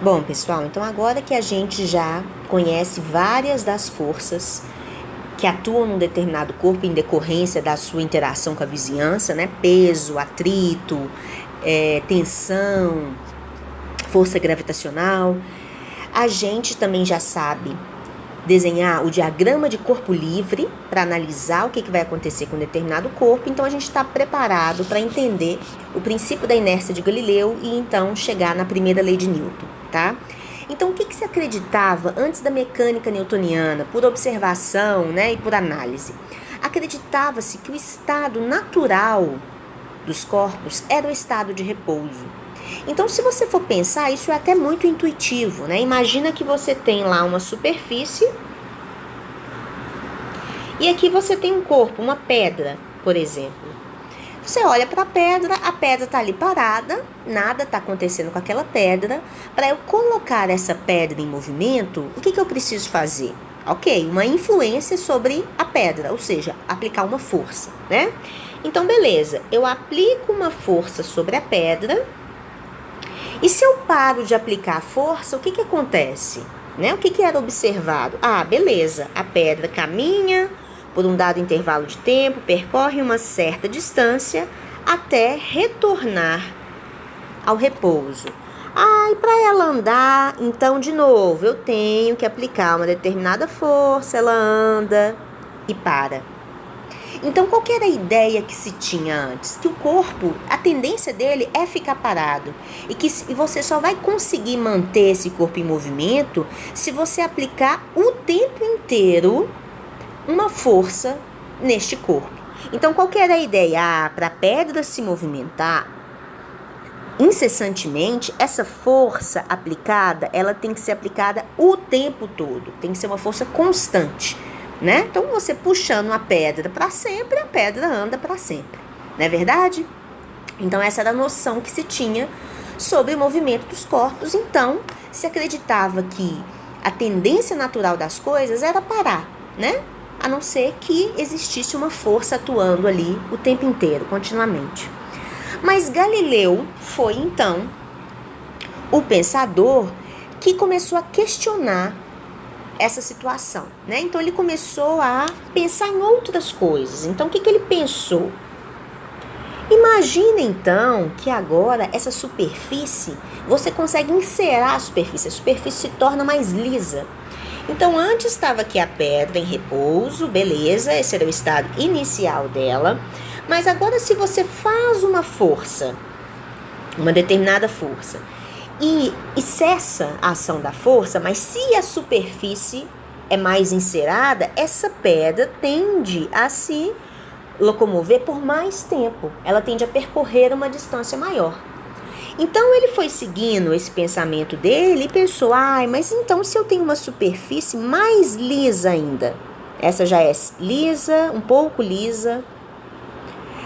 Bom, pessoal, então agora que a gente já conhece várias das forças que atuam num determinado corpo em decorrência da sua interação com a vizinhança, né? Peso, atrito, tensão, força gravitacional. A gente também já sabe desenhar o diagrama de corpo livre para analisar o que vai acontecer com um determinado corpo. Então, a gente está preparado para entender o princípio da inércia de Galileu e, então, chegar na primeira lei de Newton, tá? Então, o que se acreditava antes da mecânica newtoniana, por observação, né, e por análise? Acreditava-se que o estado natural dos corpos era o estado de repouso. Então, se você for pensar, isso é até muito intuitivo, né? Imagina que você tem lá uma superfície e aqui você tem um corpo, uma pedra, por exemplo. Você olha para a pedra está ali parada, nada está acontecendo com aquela pedra. Para eu colocar essa pedra em movimento, o que eu preciso fazer? Ok, uma influência sobre a pedra, ou seja, aplicar uma força, né? Então, beleza, eu aplico uma força sobre a pedra. E se eu paro de aplicar a força, o que acontece? Né? O que era observado? Ah, beleza, a pedra caminha por um dado intervalo de tempo, percorre uma certa distância até retornar ao repouso. E para ela andar, então, de novo, eu tenho que aplicar uma determinada força, ela anda e para. Então, qual que era a ideia que se tinha antes? Que o corpo, a tendência dele é ficar parado. E você só vai conseguir manter esse corpo em movimento se você aplicar o tempo inteiro uma força neste corpo. Então, qual que era a ideia? Para a pedra se movimentar incessantemente, essa força aplicada, ela tem que ser aplicada o tempo todo. Tem que ser uma força constante. Né? Então, você puxando a pedra para sempre, a pedra anda para sempre. Não é verdade? Então, essa era a noção que se tinha sobre o movimento dos corpos. Então, se acreditava que a tendência natural das coisas era parar, né? A não ser que existisse uma força atuando ali o tempo inteiro, continuamente. Mas Galileu foi, então, o pensador que começou a questionar essa situação, né? Então, ele começou a pensar em outras coisas. Então, o que ele pensou? Imagina, então, que agora essa superfície, você consegue encerar a superfície se torna mais lisa. Então, antes estava aqui a pedra em repouso, beleza, esse era o estado inicial dela. Mas agora, se você faz uma força, uma determinada força, e cessa a ação da força, mas se a superfície é mais encerada, essa pedra tende a se locomover por mais tempo. Ela tende a percorrer uma distância maior. Então, ele foi seguindo esse pensamento dele e pensou, mas então se eu tenho uma superfície mais lisa ainda, essa já é lisa, um pouco lisa,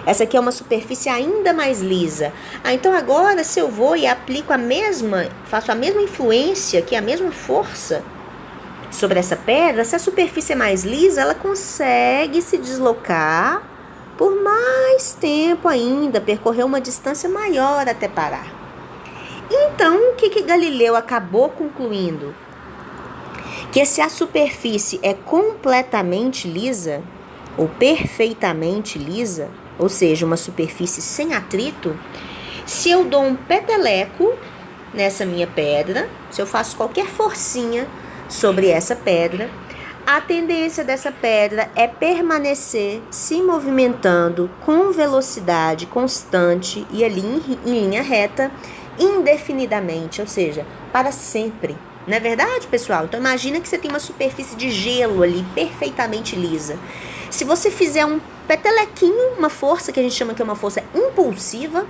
essa aqui é uma superfície ainda mais lisa. Então agora se eu vou e aplico faço a mesma influência, que é a mesma força sobre essa pedra, se a superfície é mais lisa, ela consegue se deslocar por mais tempo ainda, percorrer uma distância maior até parar. Então, o que Galileu acabou concluindo? Que se a superfície é completamente lisa, ou perfeitamente lisa, ou seja, uma superfície sem atrito, se eu dou um peteleco nessa minha pedra, se eu faço qualquer forcinha sobre essa pedra, a tendência dessa pedra é permanecer se movimentando com velocidade constante e ali em linha reta, indefinidamente, ou seja, para sempre. Não é verdade, pessoal? Então, imagina que você tem uma superfície de gelo ali, perfeitamente lisa. Se você fizer um petelequinho, uma força que a gente chama que é uma força impulsiva,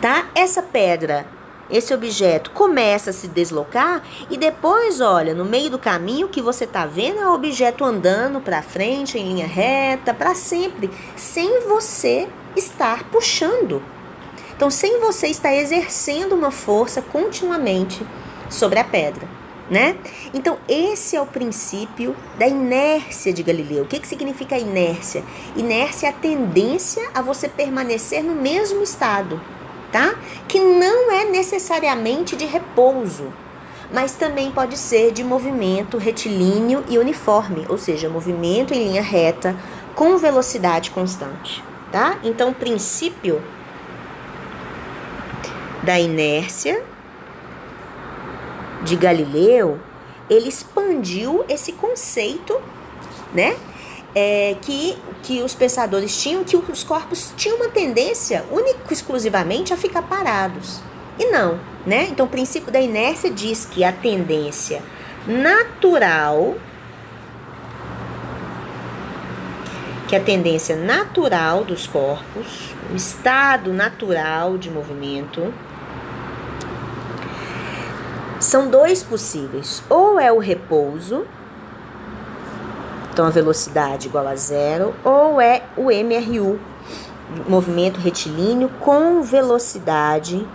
tá? Essa pedra, esse objeto começa a se deslocar e depois, olha, no meio do caminho que você tá vendo é o objeto andando para frente, em linha reta, para sempre, sem você estar puxando. Então, sem você estar exercendo uma força continuamente sobre a pedra, né? Então, esse é o princípio da inércia de Galileu. O que significa inércia? Inércia é a tendência a você permanecer no mesmo estado. tá? Que não é necessariamente de repouso, mas também pode ser de movimento retilíneo e uniforme, ou seja, movimento em linha reta com velocidade constante, tá? Então, o princípio da inércia de Galileu, ele expandiu esse conceito, né? Que os pensadores tinham, que os corpos tinham uma tendência única e exclusivamente a ficar parados. E não, né? Então, o princípio da inércia diz que a tendência natural, dos corpos, o estado natural de movimento, são dois possíveis. Ou é o repouso, então a velocidade igual a zero, ou é o MRU, movimento retilíneo com velocidade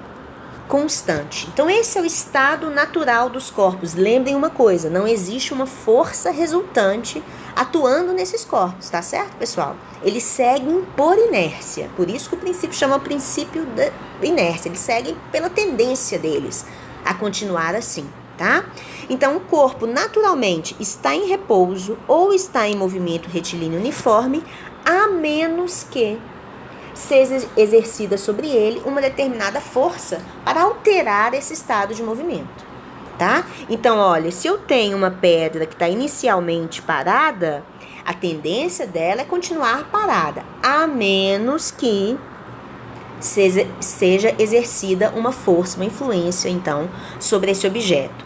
constante. Então esse é o estado natural dos corpos. Lembrem uma coisa, não existe uma força resultante atuando nesses corpos, tá certo, pessoal? Eles seguem por inércia, por isso que o princípio chama princípio da inércia. Eles seguem pela tendência deles a continuar assim, tá? Então o corpo naturalmente está em repouso ou está em movimento retilíneo uniforme, a menos que seja exercida sobre ele uma determinada força para alterar esse estado de movimento, tá? Então, olha, se eu tenho uma pedra que está inicialmente parada, a tendência dela é continuar parada, a menos que seja exercida uma força, uma influência, então, sobre esse objeto.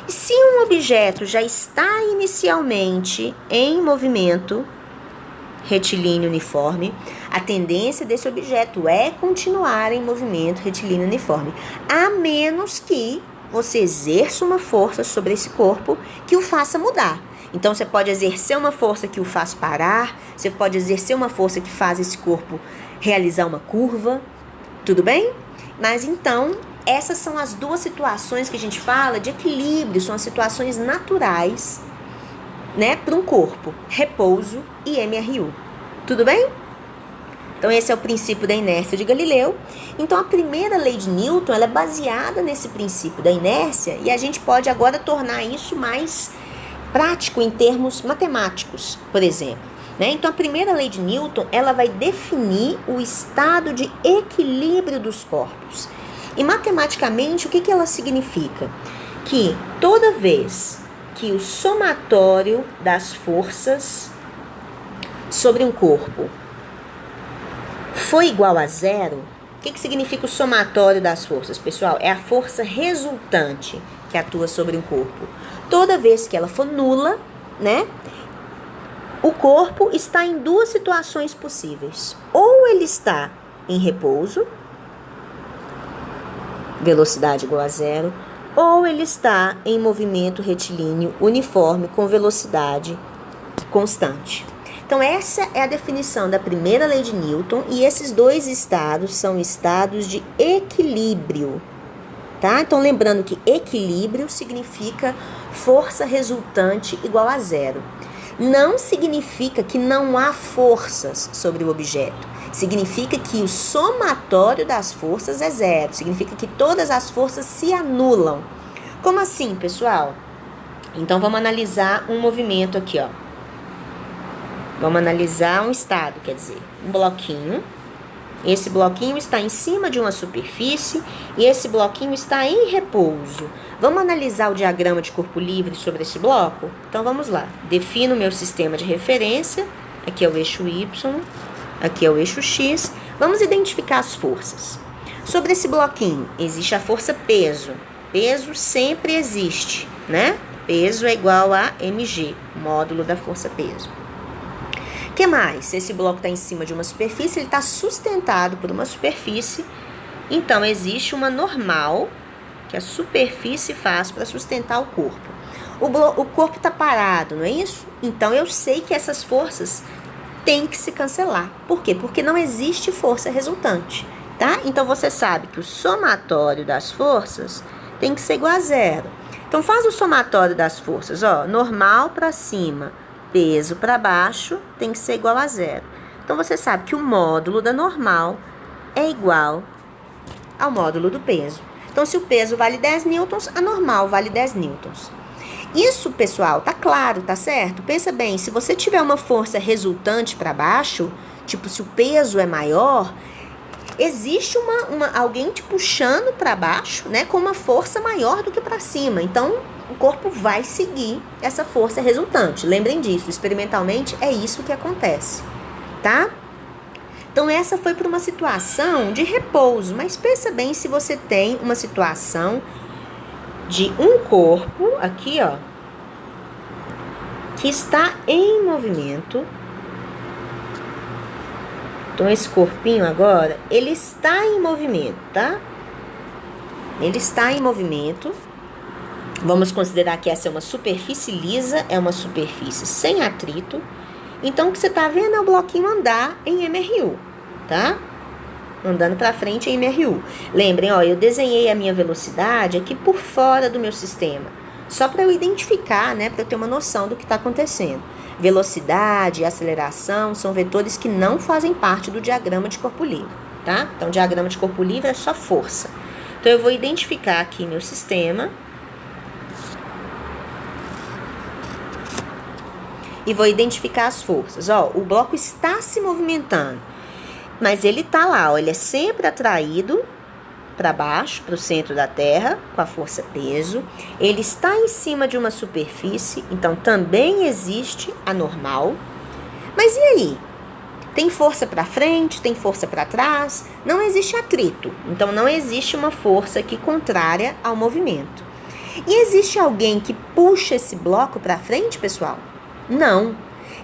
E se um objeto já está inicialmente em movimento retilíneo uniforme, a tendência desse objeto é continuar em movimento retilíneo uniforme, a menos que você exerça uma força sobre esse corpo que o faça mudar. Então, você pode exercer uma força que o faz parar, você pode exercer uma força que faz esse corpo realizar uma curva, tudo bem? Mas, então, essas são as duas situações que a gente fala de equilíbrio, são as situações naturais, né, para um corpo, repouso e MRU. Tudo bem? Então, esse é o princípio da inércia de Galileu. Então, a primeira lei de Newton, ela é baseada nesse princípio da inércia e a gente pode agora tornar isso mais prático em termos matemáticos, por exemplo. Né? Então, a primeira lei de Newton, ela vai definir o estado de equilíbrio dos corpos. E, matematicamente, o que ela significa? Que toda vez que o somatório das forças sobre um corpo for igual a zero, o que significa o somatório das forças, pessoal? É a força resultante que atua sobre um corpo. Toda vez que ela for nula, né, o corpo está em duas situações possíveis. Ou ele está em repouso, velocidade igual a zero, ou ele está em movimento retilíneo uniforme com velocidade constante. Então, essa é a definição da primeira lei de Newton, e esses dois estados são estados de equilíbrio, tá? Então, lembrando que equilíbrio significa força resultante igual a zero. Não significa que não há forças sobre o objeto. Significa que o somatório das forças é zero. Significa que todas as forças se anulam. Como assim, pessoal? Então, vamos analisar um movimento aqui, ó. Vamos analisar um estado, quer dizer, um bloquinho. Esse bloquinho está em cima de uma superfície e esse bloquinho está em repouso. Vamos analisar o diagrama de corpo livre sobre esse bloco? Então, vamos lá. Defino o meu sistema de referência. Aqui é o eixo Y, aqui é o eixo X. Vamos identificar as forças. Sobre esse bloquinho, existe a força peso. Peso sempre existe, né? Peso é igual a mg, módulo da força peso. O que mais? Se esse bloco está em cima de uma superfície, ele está sustentado por uma superfície. Então, existe uma normal que a superfície faz para sustentar o corpo. O corpo está parado, não é isso? Então, eu sei que essas forças têm que se cancelar. Por quê? Porque não existe força resultante, tá? Então, você sabe que o somatório das forças tem que ser igual a zero. Então, faz o somatório das forças, ó, normal para cima, peso para baixo, tem que ser igual a zero. Então, você sabe que o módulo da normal é igual ao módulo do peso. Então, se o peso vale 10 newtons, a normal vale 10 newtons. Isso, pessoal, tá claro, tá certo? Pensa bem, se você tiver uma força resultante para baixo, tipo, se o peso é maior, existe alguém te puxando para baixo, né, com uma força maior do que para cima. Então, o corpo vai seguir essa força resultante. Lembrem disso, experimentalmente é isso que acontece, tá? Então, essa foi para uma situação de repouso, mas pensa bem se você tem uma situação de um corpo, aqui, ó, que está em movimento. Então, esse corpinho agora, ele está em movimento, tá? Ele está em movimento. Vamos considerar que essa é uma superfície lisa, é uma superfície sem atrito. Então, o que você está vendo é o bloquinho andar em MRU, tá? Andando para frente em MRU. Lembrem, ó, eu desenhei a minha velocidade aqui por fora do meu sistema, só para eu identificar, né, para eu ter uma noção do que está acontecendo. Velocidade e aceleração são vetores que não fazem parte do diagrama de corpo livre, tá? Então, diagrama de corpo livre é só força. Então, eu vou identificar aqui meu sistema e vou identificar as forças. Ó, o bloco está se movimentando, mas ele tá lá, ó, ele é sempre atraído para baixo, para o centro da Terra, com a força peso. Ele está em cima de uma superfície, então também existe a normal. Mas e aí? Tem força para frente, tem força para trás? Não existe atrito, então não existe uma força aqui contrária ao movimento. E existe alguém que puxa esse bloco para frente, pessoal? Não.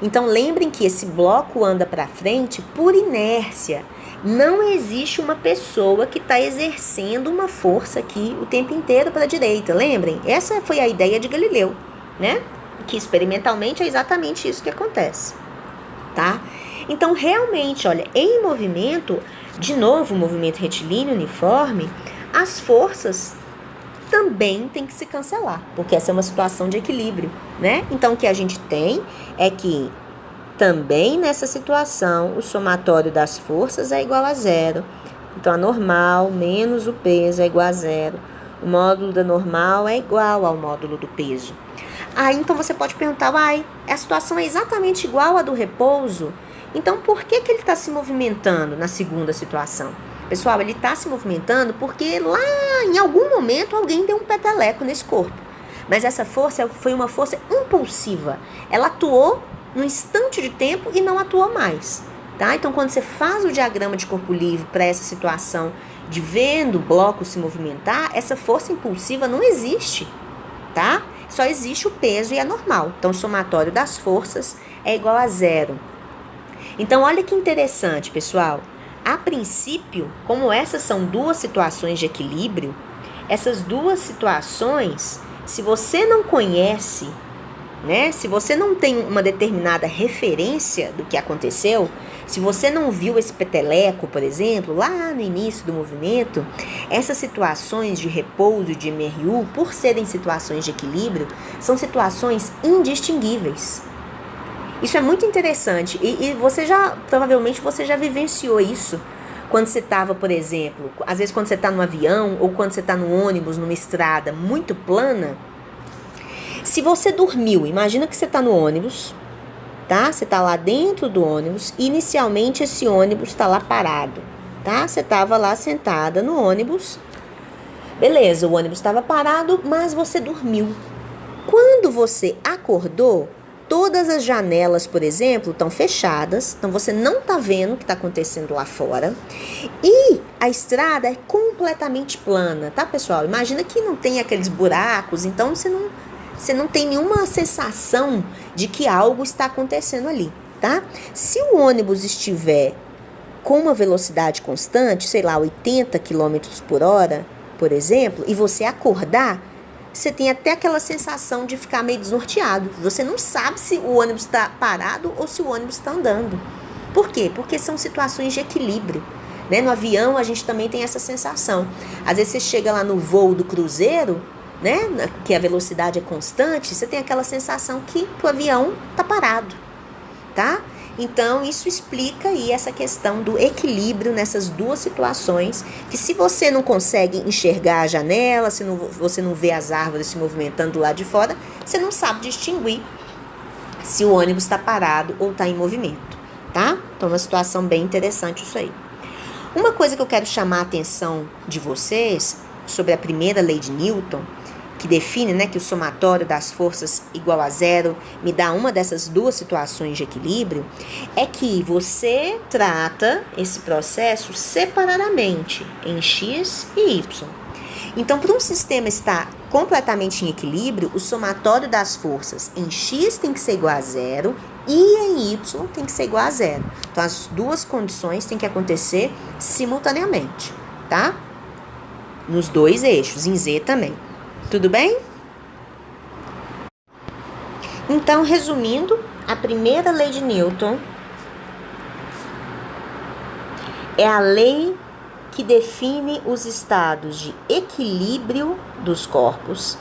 Então, lembrem que esse bloco anda para frente por inércia. Não existe uma pessoa que está exercendo uma força aqui o tempo inteiro para a direita. Lembrem? Essa foi a ideia de Galileu, né? Que experimentalmente é exatamente isso que acontece, tá? Então, realmente, olha, em movimento, de novo, movimento retilíneo uniforme, as forças também tem que se cancelar, porque essa é uma situação de equilíbrio, né? Então, o que a gente tem é que também nessa situação o somatório das forças é igual a zero. Então, a normal menos o peso é igual a zero. O módulo da normal é igual ao módulo do peso. Aí, então, você pode perguntar, a situação é exatamente igual à do repouso? Então, por que ele está se movimentando na segunda situação? Pessoal, ele está se movimentando porque lá em algum momento alguém deu um peteleco nesse corpo. Mas essa força foi uma força impulsiva. Ela atuou num instante de tempo e não atuou mais, tá? Então, quando você faz o diagrama de corpo livre para essa situação de vendo o bloco se movimentar, essa força impulsiva não existe, tá? Só existe o peso e a normal. Então, o somatório das forças é igual a zero. Então, olha que interessante, pessoal. A princípio, como essas são duas situações de equilíbrio, essas duas situações, se você não conhece, né, se você não tem uma determinada referência do que aconteceu, se você não viu esse peteleco, por exemplo, lá no início do movimento, essas situações de repouso e de MRU, por serem situações de equilíbrio, são situações indistinguíveis. Isso é muito interessante e provavelmente você já vivenciou isso quando você estava, por exemplo, às vezes quando você está no avião ou quando você está no ônibus, numa estrada muito plana. Se você dormiu, imagina que você está no ônibus, tá? Você está lá dentro do ônibus e inicialmente esse ônibus está lá parado, tá? Você estava lá sentada no ônibus, beleza, o ônibus estava parado, mas você dormiu. Quando você acordou, todas as janelas, por exemplo, estão fechadas, então você não está vendo o que está acontecendo lá fora. E a estrada é completamente plana, tá, pessoal? Imagina que não tem aqueles buracos, então você não tem nenhuma sensação de que algo está acontecendo ali, tá? Se o ônibus estiver com uma velocidade constante, sei lá, 80 km por hora, por exemplo, e você acordar, você tem até aquela sensação de ficar meio desnorteado. Você não sabe se o ônibus está parado ou se o ônibus está andando. Por quê? Porque são situações de equilíbrio, né? No avião a gente também tem essa sensação. Às vezes você chega lá no voo do cruzeiro, né? Que a velocidade é constante, você tem aquela sensação que o avião está parado, tá? Então, isso explica aí essa questão do equilíbrio nessas duas situações, que se você não consegue enxergar a janela, se você não vê as árvores se movimentando do lado de fora, você não sabe distinguir se o ônibus está parado ou está em movimento, tá? Então, uma situação bem interessante isso aí. Uma coisa que eu quero chamar a atenção de vocês sobre a primeira lei de Newton, que define, né, que o somatório das forças igual a zero me dá uma dessas duas situações de equilíbrio, é que você trata esse processo separadamente em x e y. Então, para um sistema estar completamente em equilíbrio, o somatório das forças em x tem que ser igual a zero e em y tem que ser igual a zero. Então, as duas condições têm que acontecer simultaneamente, tá? Nos dois eixos, em z também. Tudo bem? Então, resumindo, a primeira lei de Newton é a lei que define os estados de equilíbrio dos corpos.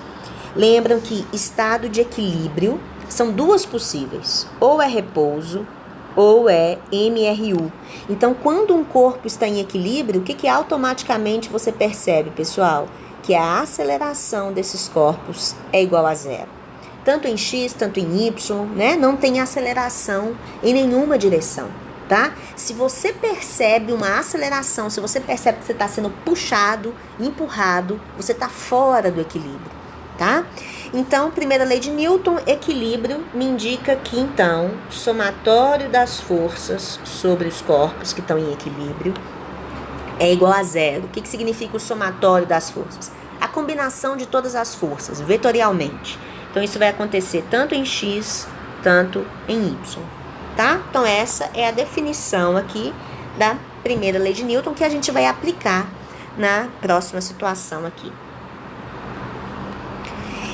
Lembram que estado de equilíbrio são duas possíveis, ou é repouso ou é MRU. Então, quando um corpo está em equilíbrio, o que automaticamente você percebe, pessoal? Que a aceleração desses corpos é igual a zero. Tanto em x, tanto em y, né? Não tem aceleração em nenhuma direção, tá? Se você percebe uma aceleração, se você percebe que você está sendo puxado, empurrado, você está fora do equilíbrio, tá? Então, primeira lei de Newton, equilíbrio, me indica que, então, o somatório das forças sobre os corpos que estão em equilíbrio é igual a zero. O que significa o somatório das forças? A combinação de todas as forças, vetorialmente. Então, isso vai acontecer tanto em x, tanto em y, tá? Então, essa é a definição aqui da primeira lei de Newton que a gente vai aplicar na próxima situação aqui.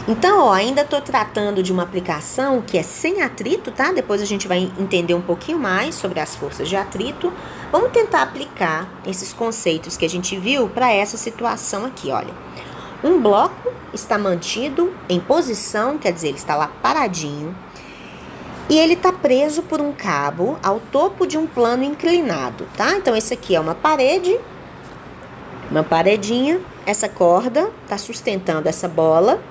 Então, ainda estou tratando de uma aplicação que é sem atrito, tá? Depois a gente vai entender um pouquinho mais sobre as forças de atrito. Vamos tentar aplicar esses conceitos que a gente viu para essa situação aqui, olha. Um bloco está mantido em posição, quer dizer, ele está lá paradinho, e ele está preso por um cabo ao topo de um plano inclinado, tá? Então, esse aqui é uma parede, uma paredinha, essa corda está sustentando essa bola.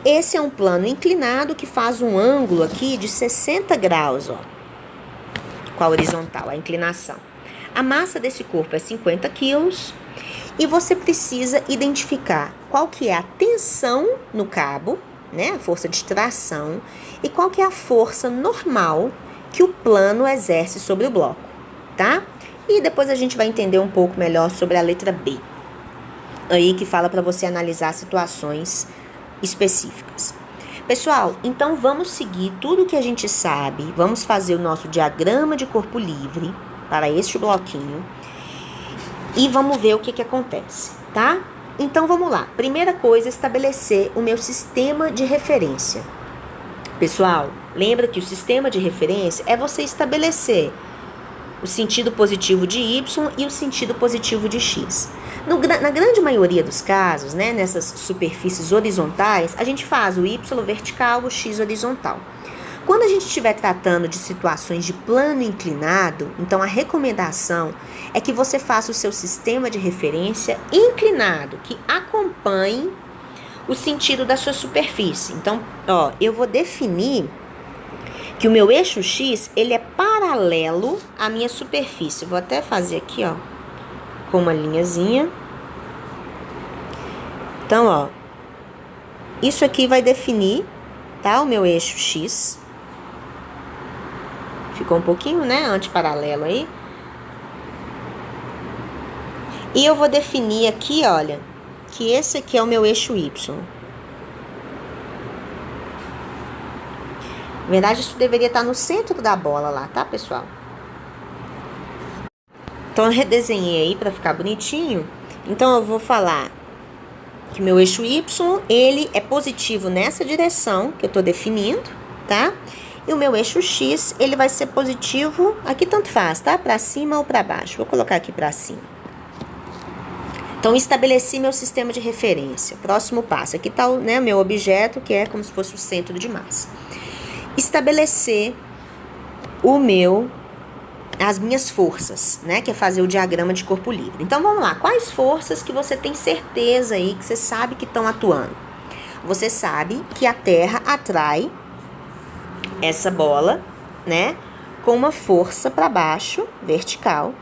Esse é um plano inclinado que faz um ângulo aqui de 60 graus, ó, com a horizontal, a inclinação. A massa desse corpo é 50 quilos e você precisa identificar qual que é a tensão no cabo, né, a força de tração, e qual que é a força normal que o plano exerce sobre o bloco, tá? E depois a gente vai entender um pouco melhor sobre a letra B, aí que fala para você analisar situações específicas. Pessoal, então vamos seguir tudo que a gente sabe, vamos fazer o nosso diagrama de corpo livre para este bloquinho e vamos ver o que acontece, tá? Então vamos lá. Primeira coisa, estabelecer o meu sistema de referência. Pessoal, lembra que o sistema de referência é você estabelecer o sentido positivo de y e o sentido positivo de x. Na grande maioria dos casos, né, nessas superfícies horizontais, a gente faz o y vertical, o x horizontal. Quando a gente estiver tratando de situações de plano inclinado, então a recomendação é que você faça o seu sistema de referência inclinado, que acompanhe o sentido da sua superfície. Então, ó, eu vou definir que o meu eixo X, ele é paralelo à minha superfície. Vou até fazer aqui, ó, com uma linhazinha. Então, ó, isso aqui vai definir, tá, o meu eixo X. Ficou um pouquinho, né, antiparalelo aí. E eu vou definir aqui, olha, que esse aqui é o meu eixo Y. Na verdade, isso deveria estar no centro da bola lá, tá, pessoal? Então, eu redesenhei aí para ficar bonitinho. Então, eu vou falar que meu eixo Y, ele é positivo nessa direção que eu tô definindo, tá? E o meu eixo X, ele vai ser positivo, aqui tanto faz, tá? Para cima ou para baixo. Vou colocar aqui para cima. Então, estabeleci meu sistema de referência. Próximo passo. Aqui tá o, né, meu objeto, que é como se fosse o centro de massa. Estabelecer as minhas forças, né? Que é fazer o diagrama de corpo livre. Então, vamos lá. Quais forças que você tem certeza aí, que você sabe que estão atuando? Você sabe que a Terra atrai essa bola, né? Com uma força para baixo, vertical.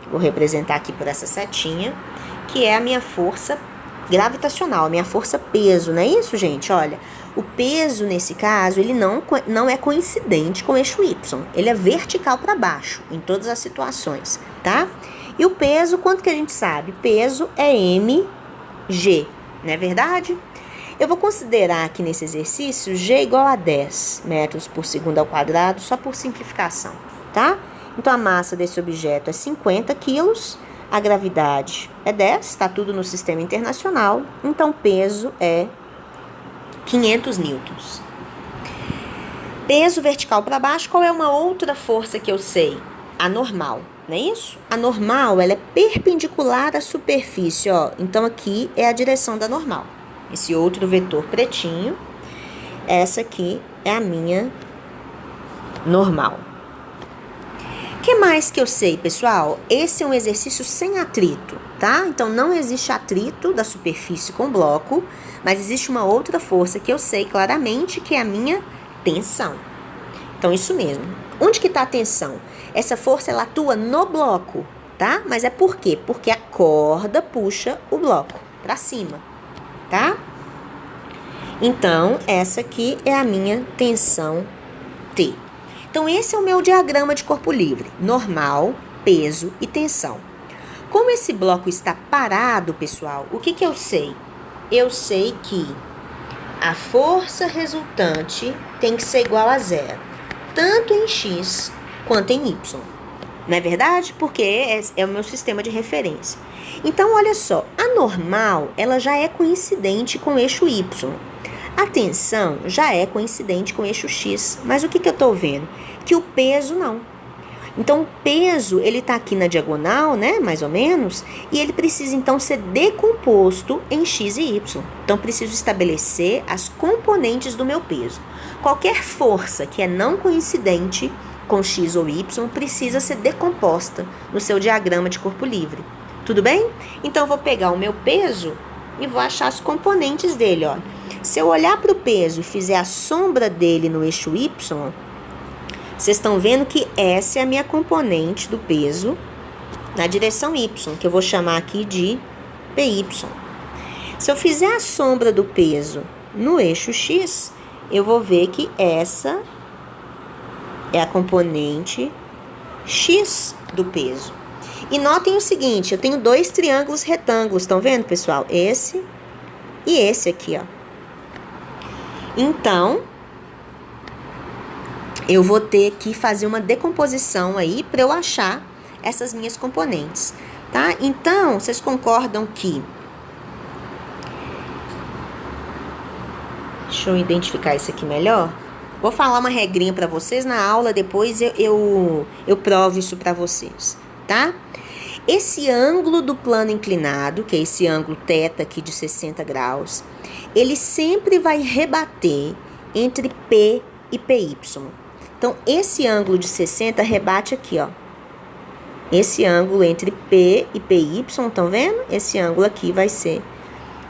Vou representar aqui por essa setinha, que é a minha força gravitacional, a minha força peso, não é isso, gente? Olha, o peso, nesse caso, ele não é coincidente com o eixo Y. Ele é vertical para baixo, em todas as situações, tá? E o peso, quanto que a gente sabe? Peso é mg, não é verdade? Eu vou considerar aqui nesse exercício G igual a 10 metros por segundo ao quadrado, só por simplificação, tá? Então, a massa desse objeto é 50 quilos, a gravidade é 10, está tudo no sistema internacional, então o peso é 500 newtons. Peso vertical para baixo, qual é uma outra força que eu sei? A normal, não é isso? A normal, ela é perpendicular à superfície, ó. Então, aqui é a direção da normal. Esse outro vetor pretinho, essa aqui é a minha normal. O que mais que eu sei, pessoal? Esse é um exercício sem atrito, tá? Então, não existe atrito da superfície com o bloco, mas existe uma outra força que eu sei claramente, que é a minha tensão. Então, isso mesmo. Onde que está a tensão? Essa força, ela atua no bloco, tá? Mas é por quê? Porque a corda puxa o bloco para cima, tá? Então, essa aqui é a minha tensão T. Então, esse é o meu diagrama de corpo livre. Normal, peso e tensão. Como esse bloco está parado, pessoal, o que que eu sei? Eu sei que a força resultante tem que ser igual a zero, tanto em X quanto em Y. Não é verdade? Porque é o meu sistema de referência. Então, olha só, a normal, ela já é coincidente com o eixo Y. A tensão já é coincidente com o eixo X. Mas o que que eu estou vendo? Que o peso não. Então, o peso, ele está aqui na diagonal, né, mais ou menos, e ele precisa, então, ser decomposto em X e Y. Então, preciso estabelecer as componentes do meu peso. Qualquer força que é não coincidente com X ou Y precisa ser decomposta no seu diagrama de corpo livre. Tudo bem? Então, eu vou pegar o meu peso e vou achar as componentes dele, ó. Se eu olhar para o peso e fizer a sombra dele no eixo Y, vocês estão vendo que essa é a minha componente do peso na direção Y, que eu vou chamar aqui de PY. Se eu fizer a sombra do peso no eixo X, eu vou ver que essa é a componente X do peso. E notem o seguinte, eu tenho dois triângulos retângulos, estão vendo, pessoal? Esse e esse aqui, ó. Então, eu vou ter que fazer uma decomposição aí para eu achar essas minhas componentes, tá? Então, vocês concordam que... Deixa eu identificar isso aqui melhor. Vou falar uma regrinha para vocês na aula, depois eu provo isso para vocês, tá? Esse ângulo do plano inclinado, que é esse ângulo θ aqui de 60 graus, ele sempre vai rebater entre P e PY. Então, esse ângulo de 60 rebate aqui, ó. Esse ângulo entre P e PY, estão vendo? Esse ângulo aqui vai ser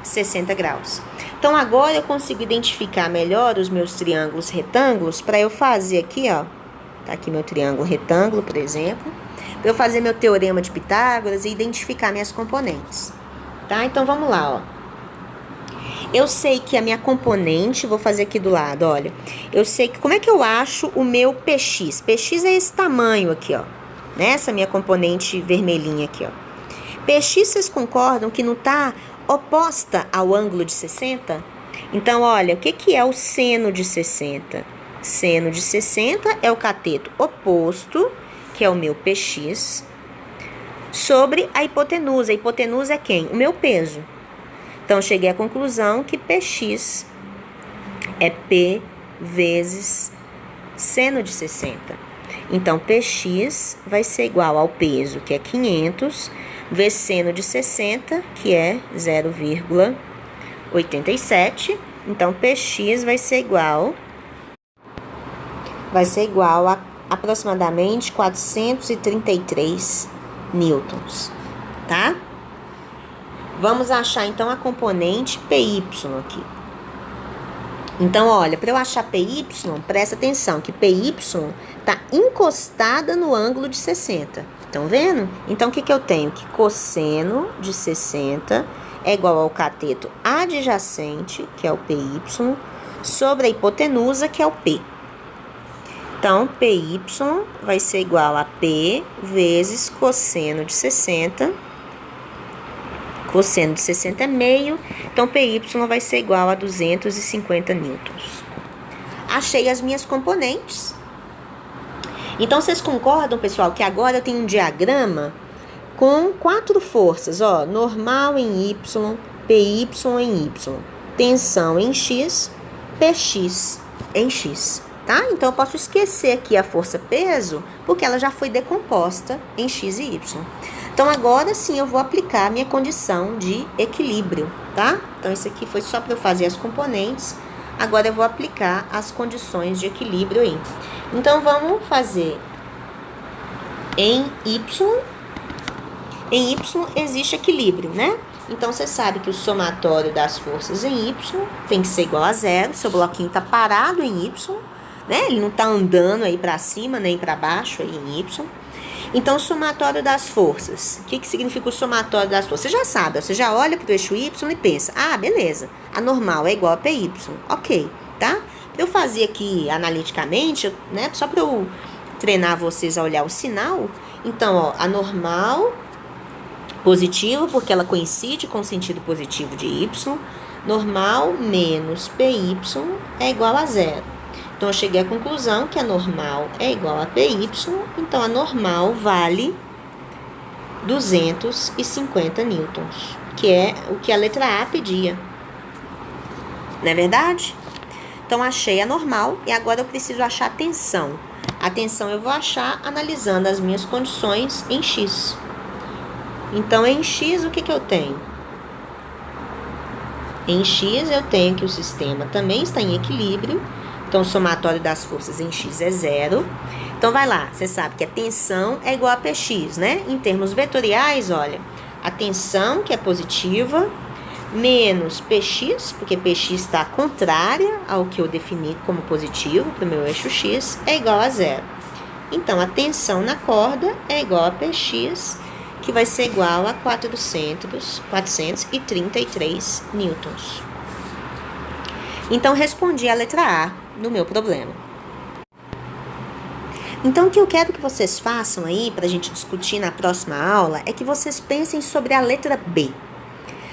60 graus. Então, agora eu consigo identificar melhor os meus triângulos retângulos para eu fazer aqui, ó. Tá aqui meu triângulo retângulo, por exemplo. Para eu fazer meu teorema de Pitágoras e identificar minhas componentes. Tá? Então, vamos lá, ó. Eu sei que a minha componente, vou fazer aqui do lado, olha. Eu sei que, como é que eu acho o meu PX? PX é esse tamanho aqui, ó. Nessa minha componente vermelhinha aqui, ó. PX, vocês concordam que não tá oposta ao ângulo de 60? Então, olha, o que que é o seno de 60? Seno de 60 é o cateto oposto, que é o meu PX, sobre a hipotenusa. A hipotenusa é quem? O meu peso. Então, cheguei à conclusão que PX é P vezes seno de 60. Então, PX vai ser igual ao peso, que é 500, vezes seno de 60, que é 0,87. Então, PX vai ser igual a aproximadamente 433 newtons, tá? Vamos achar então a componente PY aqui. Então, olha, para eu achar PY, presta atenção que PY está encostada no ângulo de 60. Estão vendo? Então, o que eu tenho? Que cosseno de 60 é igual ao cateto adjacente, que é o PY, sobre a hipotenusa, que é o P. Então, PY vai ser igual a P vezes cosseno de 60. Cosseno de 60 é meio, então PY vai ser igual a 250 newtons. Achei as minhas componentes. Então, vocês concordam, pessoal, que agora eu tenho um diagrama com 4 forças, ó, normal em Y, PY em Y, tensão em X, PX em X, tá? Então, eu posso esquecer aqui a força-peso, porque ela já foi decomposta em X e Y. Então, agora sim eu vou aplicar a minha condição de equilíbrio, tá? Então, isso aqui foi só para eu fazer as componentes. Agora eu vou aplicar as condições de equilíbrio aí. Então, vamos fazer em Y. Em Y existe equilíbrio, né? Então, você sabe que o somatório das forças em Y tem que ser igual a 0. Seu bloquinho tá parado em Y, né? Ele não tá andando aí para cima nem para baixo aí em Y. Então, o somatório das forças. O que significa o somatório das forças? Você já sabe, você já olha para o eixo Y e pensa, ah, beleza, a normal é igual a PY. Ok, tá? Para eu fazer aqui analiticamente, né, só para eu treinar vocês a olhar o sinal, então, ó, a normal positivo, porque ela coincide com o sentido positivo de Y, normal menos PY é igual a 0. Então, eu cheguei à conclusão que a normal é igual a PY, então a normal vale 250 newtons, que é o que a letra A pedia. Não é verdade? Então, achei a normal e agora eu preciso achar a tensão. A tensão eu vou achar analisando as minhas condições em X. Então, em X, o que eu tenho? Em X, eu tenho que o sistema também está em equilíbrio. Então, o somatório das forças em X é 0. Então, vai lá. Você sabe que a tensão é igual a Px, né? Em termos vetoriais, olha, a tensão, que é positiva, menos Px, porque Px está contrária ao que eu defini como positivo para o meu eixo X, é igual a 0. Então, a tensão na corda é igual a Px, que vai ser igual a 433 newtons. Então, respondi a letra A no meu problema. Então, o que eu quero que vocês façam aí, para a gente discutir na próxima aula, é que vocês pensem sobre a letra B.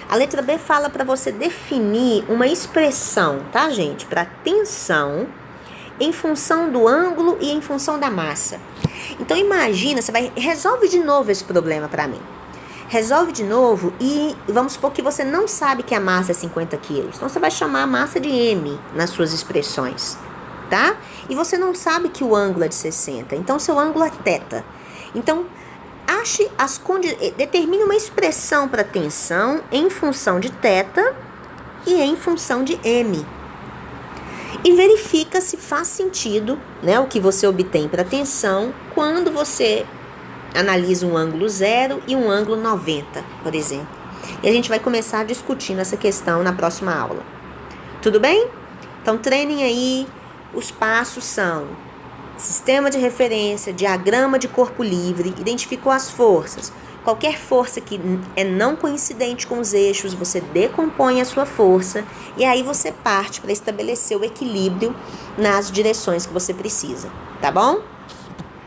A letra B fala para você definir uma expressão, tá, gente? Para tensão em função do ângulo e em função da massa. Então, imagina, resolve de novo esse problema para mim. Resolve de novo e vamos supor que você não sabe que a massa é 50 quilos. Então, você vai chamar a massa de M nas suas expressões, tá? E você não sabe que o ângulo é de 60. Então, seu ângulo é θ. Então, determine uma expressão para tensão em função de θ e em função de M. E verifica se faz sentido, né, o que você obtém para tensão quando você analisa um ângulo 0 e um ângulo 90, por exemplo. E a gente vai começar discutindo essa questão na próxima aula. Tudo bem? Então, treinem aí. Os passos são sistema de referência, diagrama de corpo livre, identificou as forças. Qualquer força que é não coincidente com os eixos, você decompõe a sua força e aí você parte para estabelecer o equilíbrio nas direções que você precisa, tá bom?